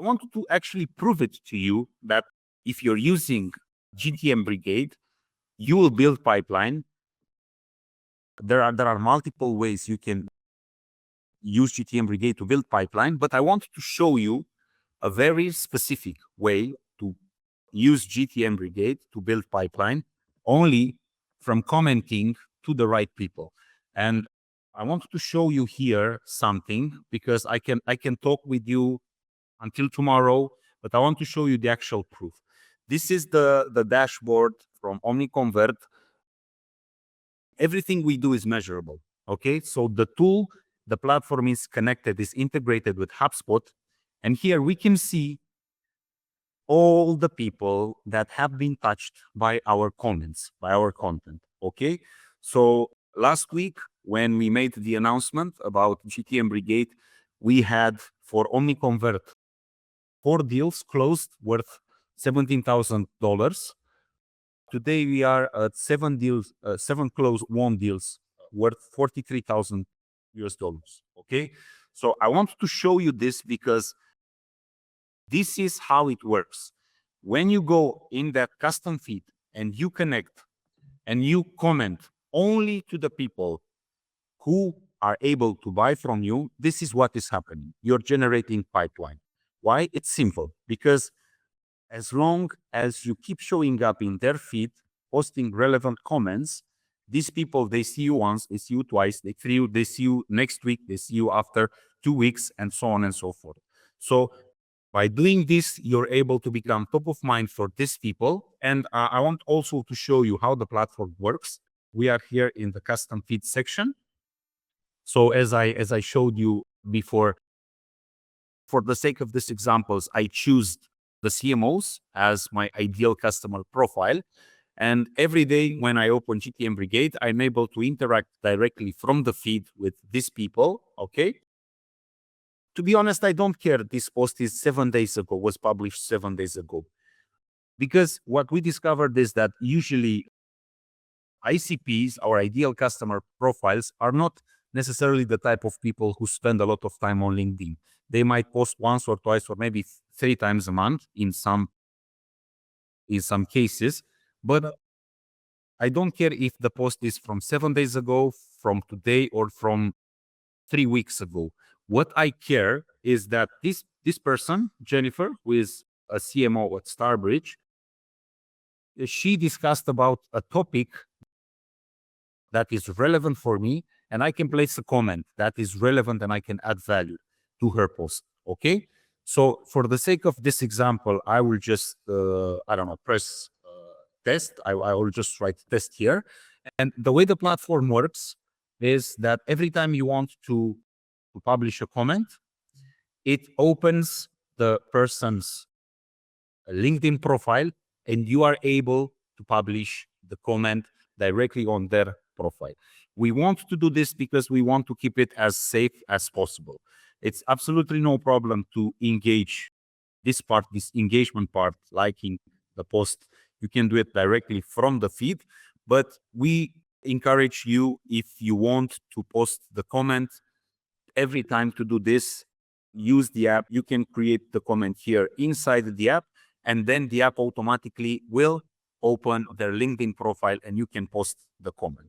wanted to actually prove it to you that if you're using GTM Brigade, you will build pipeline. There are multiple ways you can use GTM Brigade to build pipeline, but I wanted to show you a very specific way to use GTM Brigade to build pipeline only from commenting to the right people. And I wanted to show you here something because I can talk with you until tomorrow, but I want to show you the actual proof. This is the dashboard from Omniconvert. Everything we do is measurable. Okay, so the tool, the platform is connected, is integrated with HubSpot. And here we can see all the people that have been touched by our comments, by our content. Okay, so last week when we made the announcement about GTM Brigade, we had for Omniconvert 4 deals closed worth $17,000. Today we are at 7 closed won deals worth $43,000 US. Okay, so I want to show you this because this is how it works. When you go in that custom feed and you connect and you comment only to the people who are able to buy from you, this is what is happening. You're generating pipeline. Why? It's simple. Because as long as you keep showing up in their feed, posting relevant comments, these people, they see you once, they see you twice, they see you next week, they see you after 2 weeks, and so on and so forth. So by doing this, you're able to become top of mind for these people. And I want also to show you how the platform works. We are here in the custom feed section. So as I showed you before, for the sake of these examples, I choose the CMOs as my ideal customer profile. And every day when I open GTM Brigade, I'm able to interact directly from the feed with these people. Okay. To be honest, I don't care. This post is 7 days ago, was published 7 days ago. Because what we discovered is that usually ICPs, our ideal customer profiles, are not necessarily the type of people who spend a lot of time on LinkedIn. They might post once or twice or maybe 3 times a month in some cases. But I don't care if the post is from 7 days ago, from today, or from 3 weeks ago. What I care is that this person, Jennifer, who is a CMO at Starbridge, she discussed about a topic that is relevant for me, and I can place a comment that is relevant and I can add value to her post. Okay. So for the sake of this example, I will just, press test. I will just write test here. And the way the platform works is that every time you want to publish a comment, it opens the person's LinkedIn profile and you are able to publish the comment directly on their profile. We want to do this because we want to keep it as safe as possible. It's absolutely no problem to engage this part, this engagement part, liking the post. You can do it directly from the feed, but we encourage you, if you want to post the comment every time, to do this. Use the app. You can create the comment here inside the app, and then the app automatically will open their LinkedIn profile and you can post the comment.